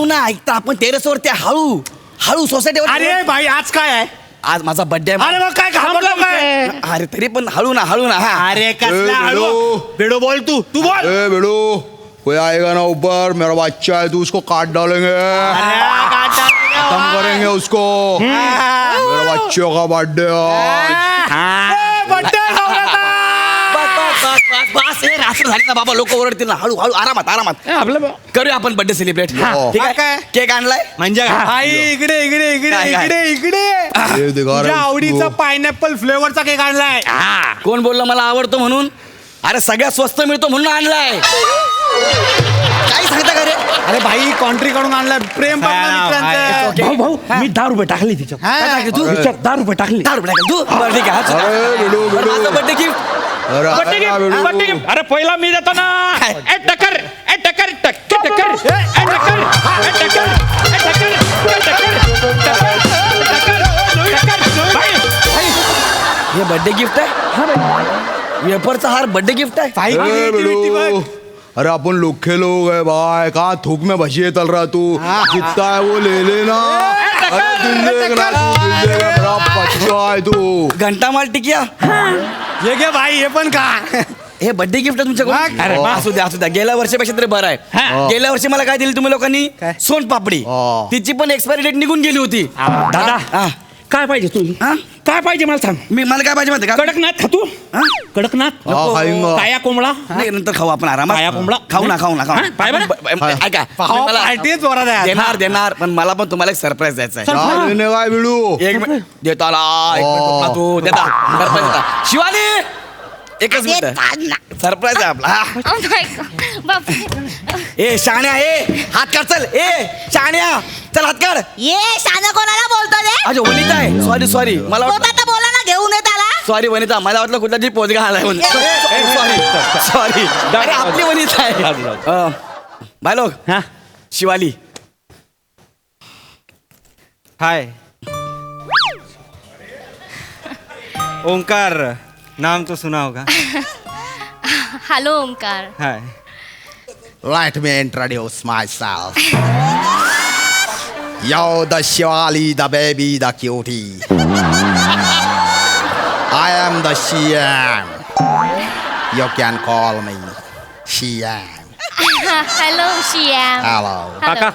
ना ऐकता आपण टेरेसवर त्या हळू हळू सोसायटीवर. अरे भाई आज काय आहे? आज माझा बर्थडे. अरे मग काय घाबरलो काय? अरे तरी पण हळू ना हा. अरे कसला हळू? बेडो बोल तू बोल. ए बेड़ो, कोई आएगा ना ऊपर, मेरा बच्चा है, तू उसको काट डालेंगे, खत्म करेंगे उसको. मेरा बच्चों का बर्थडे बस हे रात्र झाली ना बाबा, लोक ओरडतील ना. हळू हळू आरामात आपलं करूया आपण बर्थडे सेलिब्रेट. ठीक आहे काय? केक आणलाय म्हणजे आई इकडे इकडे इकडे काय? इकडे इकडे ये दिखा तुझ्या रहा है आवडीचा उसको. पायनॅपल फ्लेवरचा केक आणलाय. कोण बोललं मला आवडतो म्हणून? अरे सगळ्यात स्वस्त मिळतो म्हणून आणलाय. काय सांगता का रे? अरे भाई कॉन्ट्री कडून आणलाय. प्रेम बघ ना मित्रांचं. ओके. भाऊ मी 10 रुपये टाकले तिच्यात. काय टाकले तू? तिच्यात 10 रुपये टाकले. 10 रुपये टाकले तू? बरं ठीक आहे. अरे बेडो, बेडो. माझं बर्थडे गिफ्ट. अरे आएगा बेड़ो. अरे पहिला मी देतो ना. काय? ए टकर ए टकर टक्के टकर ए टकर ए टकर ए टकर ए टकर भाई हे बर्थडे गिफ्ट आहे. वेफरचा हार बर्थडे गिफ्ट आहे. भाई ए creativity बघ. बेड़ो, अरे अपन लुखे लोग है भाई, कहाँ थूक में भजिए तल रहा तू. जितना है वो ले लेना. अरे दिल देगा ना, तू दिल देगा, मेरा बच्चा है तू. घंटा माल टिकिया. हे घे भाई हे पण का. हे बर्थडे गिफ्ट आहे तुमच्याकडून. अरे वा. असू द्या गेल्या वर्षीपेक्षा तरी बरं आहे. गेल्या वर्षी मला काय दिली तुम्ही लोकांनी? सोन पापडी. हा. तिची पण एक्सपायरी डेट निघून गेली होती. दादा हा. काय पाहिजे तू? हा? काय पाहिजे मला सांग. मला काय पाहिजे माहिती का? कडकनाथ खातू? हा? कडकनाथ हाँ खाऊंगा. काया कोंबडा नाही नंतर खाऊ आपण आरामात. काया कोंबडा? खाऊ ना हा, पाय बरं. ऐका भाऊ, मला पार्टीच जोरात आहे आज. देणार पण मला पण तुम्हाला एक सरप्राईज द्यायचा आहे. क्या देने का है बेड़ो? एक मिनिट देतो आला. एक मिनिट बघ ना तू देता सरप्राईज देता. शिवानी एकच मिनिट सरप्राईज आहे आपला. ए शाण्या ए हात काढ चल. ए शाण्या चल हात काढ. ये शाना कोणाला बोलतो रे? अच्छा वनिता आहे. सॉरी मला तो वाटलं आता बोला ना, घेऊन येत आला. सॉरी वनिता मला वाटलं कुठला तरी पोचगा आलाय सॉरी अरे आपली वनिता आहे. भाई लोग हा शिवाली. हाय ओंकार नाम तो सुना होगा. Hello Omkar. High Let me introduce myself. Yo, the Shivali, the baby, the cutie. I am the Shiam. You can call me Shiam. Hello Shyam. Hello. काका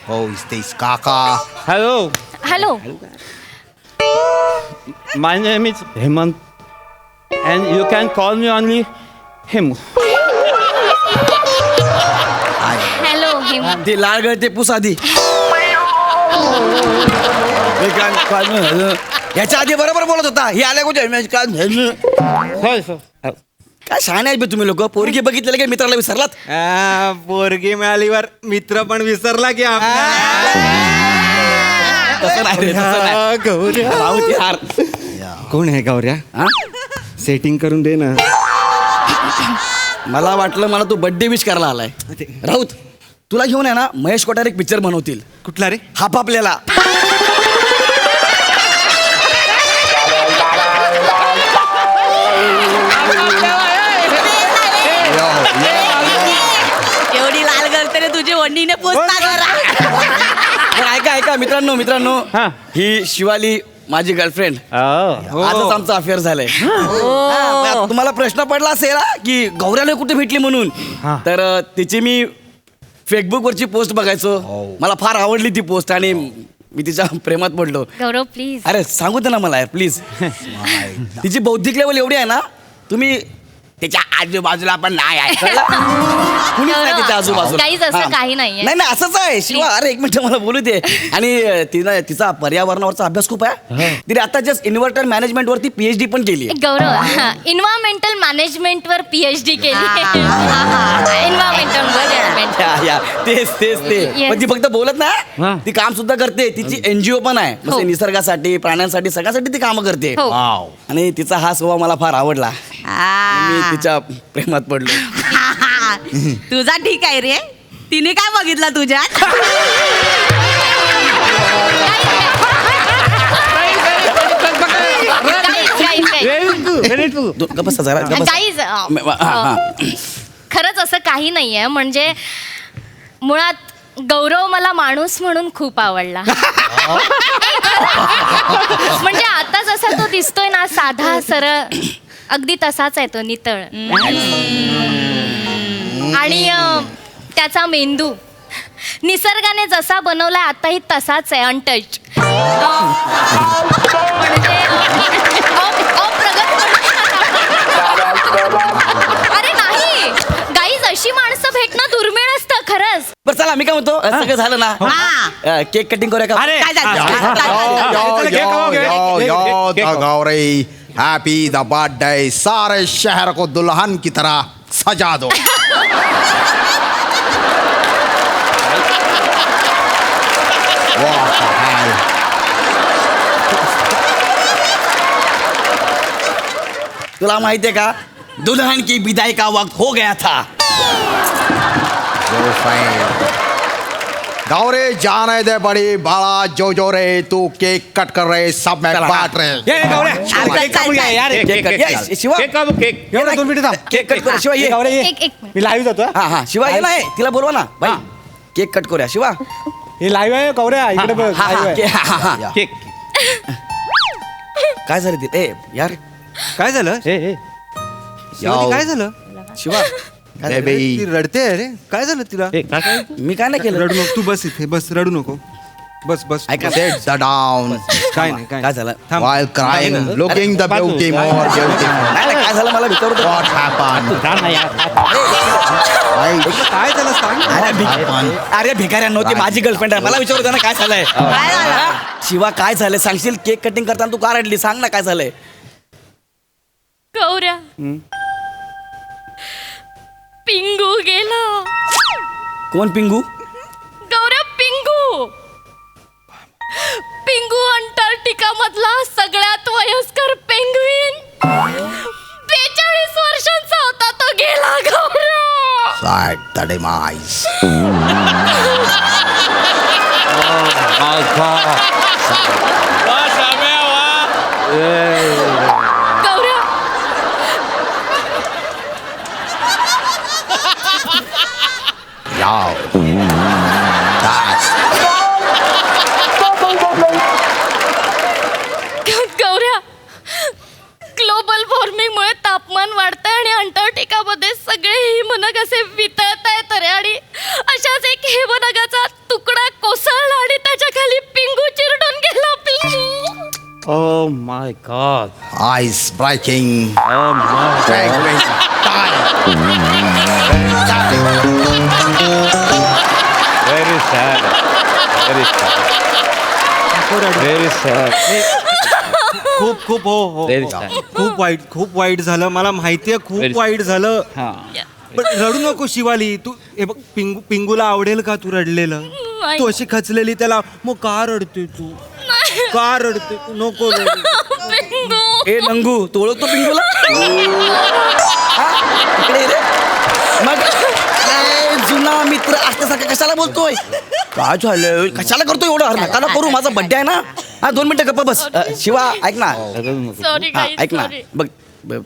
Who is this Kaka? Hello hello. My name is Hemant and you can call me only Hemu. Hello Hemant. ते लाल गळते पुस आधी. याच्या आधी बरोबर बोलत होता. हे आल्या कुठे काय शाणे आहे बे तुम्ही लोक. पोरगी बघितलेलं काय मित्राला विसरलात? पोरगी मिळालीवर मित्र पण विसरला की तसं नाही रे, तसं नाही. गौऱ्या राहू दे यार. कोण आहे गौऱ्या? हा? सेटिंग करून दे ना. मला वाटलं मला तू बर्थडे विश करायला आलाय. राऊत तुला घेऊन आहे ना महेश कोठारे एक पिक्चर बनवतील. कुठला रे? हाप आपल्याला. एवढी लाल करते रे तुझी वंडीने पोचता पण ऐका मित्रांनो हा. ही शिवाली माझी गर्लफ्रेंड. आजच आमचं अफेअर झालंय. हा, तुम्हाला प्रश्न पडला असेल हा, की गौऱ्याला कुठे भेटली म्हणून. तर तिची मी फेसबुक वरची पोस्ट बघायचो. मला फार आवडली ती पोस्ट आणि मी तिच्या प्रेमात पडलो. गौरव प्लीज. अरे सांगू दे ना मला यार प्लीज. तिची बौद्धिक लेवल एवढी आहे ना तुम्ही त्याच्या आजूबाजूला पण नाही आहे. कळलं? कुणीच नाही त्याच्या आजूबाजूला. काहीच असं हा. काही नाहीये. नाही असंच आहे शिवा. अरे एक मिनिट मला बोलू दे. आणि तिनं तिचा पर्यावरणावरचा अभ्यास खूप आहे. तिने आता जस्ट इन्व्हर्टर मॅनेजमेंट वरती PhD पण केली आहे. गौरव इन्व्हायरमेंटल मॅनेजमेंट वर PhD केली. Environmental management. या तेच ते. Yes. पण ती फक्त बोलत नाही, ती काम सुद्धा करते. तिची NGO पण आहे. हो. म्हणजे निसर्गासाठी प्राण्यांसाठी सगळ्यासाठी ती कामं करते. हो. आणि तिचा हा स्वभाव मला फार आवडला. मी तिच्या प्रेमात पडलो. तुझा ठीक आहे रे. तिने काय बघितलं तुझ्यात? गप्प बसा जरा, गप्प बसा. गाईज हा. खरंच असं काही नाहीये. म्हणजे मुळात गौरव मला माणूस म्हणून खूप आवडला. म्हणजे आता जसा तो दिसतोय ना, साधा सरळ, अगदी तसाच आहे तो, नितळ. आणि त्याचा मेंदू निसर्गाने जसा बनवलाय आताही तसाच आहे, अनटच्ड. म्हणजे अरे नाही गाईज, अशी माणसं भेटणं दुर्मिळ असतं खरंच. बरं चला मी काय म्हणतो सगळं झालं ना, केक कटिंग करूया का? अरे काय झालं? गौरी हैप्पी द बर्थडे, सारे शहर को दुल्हन की तरह सजा दो. तुला माहितीये का, दुल्हन की विदाई का वक्त हो गया था. गौरी जाने दे बड़ी बड़ा जो जो रे, तू केक कट कर रहे, सब में चला. बांट रहे. ये गौऱ्या, केक कापून घ्या यार. Cake cut. ये, शिवा केक कापू, केक. ये ना 2 मिनिटं थांब. केक कट करूया. शिवा ये. एक मिनिट. मी लाईव्ह जातो हा हा शिवा ये ना, ये. तिला बोलवा ना बाई, केक कट करूया. शिवा हे लाईव्ह आहे गौऱ्या, इकडे बघ, हा live हा आहे. के- हा, हा, हा. केक. काय झालं ते? ए यार काय झालं शिवानी, काय झालं? शिवा काय झालं? बेबी ती रडते अरे, काय झालं तिला? मी काय नाही केलं. रडू नको, तू बस इथे, बस, रडू नको, बस बस. ऐका Sit down. काय नाही, काय काय झालं? थांब. While crying, looking the beauty more beautiful. नाही नाही, काय झालं मला विचारतो. What happened? Right. काय झालं सांग. अरे भिकाऱ्यांनो, ती माझी गर्लफ्रेंड आहे, मला विचारतो ना काय झालंय. काय झालं? शिवा काय झालंय सांगशील? केक कटिंग करताना तू का रडली? सांग ना काय झालंय. गौऱ्या, पिंगू गेला. कोण पिंगू? गौऱ्या, पिंगू. पिंगू अंटार्क्टिका मधला सगळ्यात वयस्कर पेंग्विन, 42 वर्षांचा होता, तो गेला. Gaurya, Sad the demise. Gaurya, Yow. That's Gaurya, global वॉर्मिंगमुळे तापमान वाढतंय आणि अंटार्क्टिकामध्ये सगळे हिमनग असे वितळत आहेत रे. आणि अशाच एक हिमनगाचा तुकडा कोसळला आणि त्याच्या खाली पिंगू चिरडून गेला. पिंगू. Oh my God. ice breaking. Oh my Penguin die. Very sad. Very sad. Very sad. खूप खूप हो हो Very हो. sad. खूप वाईट झालं, मला माहितीये, खूप Very वाईट झालं. हा. पण रडू नको शिवाली, तू हे बघ, पिंगूला आवडेल का तू रडलेलं? नाही. तू अशी खचलेली त्याला, मग का रडते तू? का रडते तू? नको रडू. पिंगू. ए नंगू, तू ओळखतो पिंगूला? हा? इकडे ये रे. मग ए, जुना मित्र असल्यासारखं कशाला बोलतोय? काय झालं? कशाला करतोय एवढं? नका ना करू, माझा बड्डे आहे ना. हा 2 मिनिटं गप्पा बस. शिवा ऐक ना. सॉरी हा ऐक ना, बघ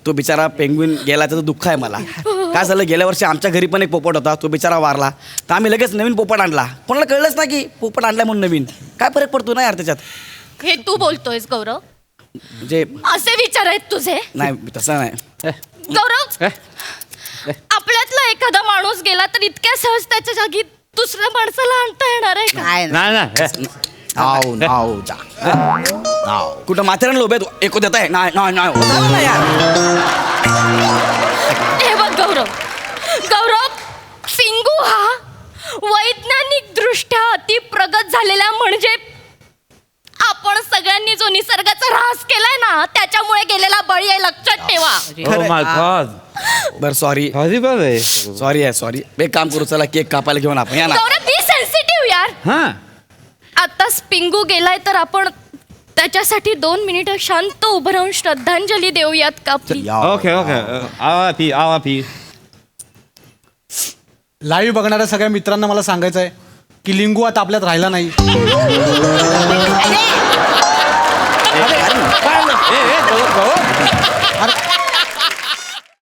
तो बिचारा पेंग्विन गेला, त्याचं दुःख आहे मला. काय झालं, गेल्या वर्षी आमच्या घरी पण एक पोपट होता, तो बिचारा वारला, तर आम्ही लगेच नवीन पोपट आणला. कोणाला कळलंच ना की पोपट आणलाय म्हणून नवीन. काय फरक पडतो ना यार त्याच्यात. हे तू बोलतोयस गौरव? म्हणजे असे विचार आहेत तुझे? नाही तसं नाही. गौरव, आपल्यातला एखादा माणूस गेला तर इतक्या सहज त्याच्या जागी दुसऱ्या माणसाला आणता येणार आहे का? काय नाही नाही. Now, जा. Now. कुठं माथेरान लोभ आहे एको देत आहे. नाही नाही नाही होतं ना यार. हे बघ गौरव, गौरव, पिंगू हा वैज्ञानिक दृष्ट्या अति प्रगत झालेला, म्हणजे आपण सगळ्यांनी जो निसर्गाचा ऱ्हास केलाय ना, त्याच्यामुळे गेलेला बळी आहे, लक्षात ठेवा. Oh my God. बरं सॉरी Horrible आहे. सॉरी आहे सॉरी. एक काम करू, चला केक कापायला घेऊन आपण या ना. गौरव, बी सेन्सिटिव्ह यार. हा. आताच पिंगू गेलाय तर आपण त्याच्यासाठी 2 मिनिटं शांत उभं राहून श्रद्धांजली देऊयात का आपली? Okay okay. RIP. लाईव्ह बघणाऱ्या सगळ्या मित्रांना मला सांगायचं आहे की लिंगू आता आपल्यात राहिला नाही. अरे, काय झालं?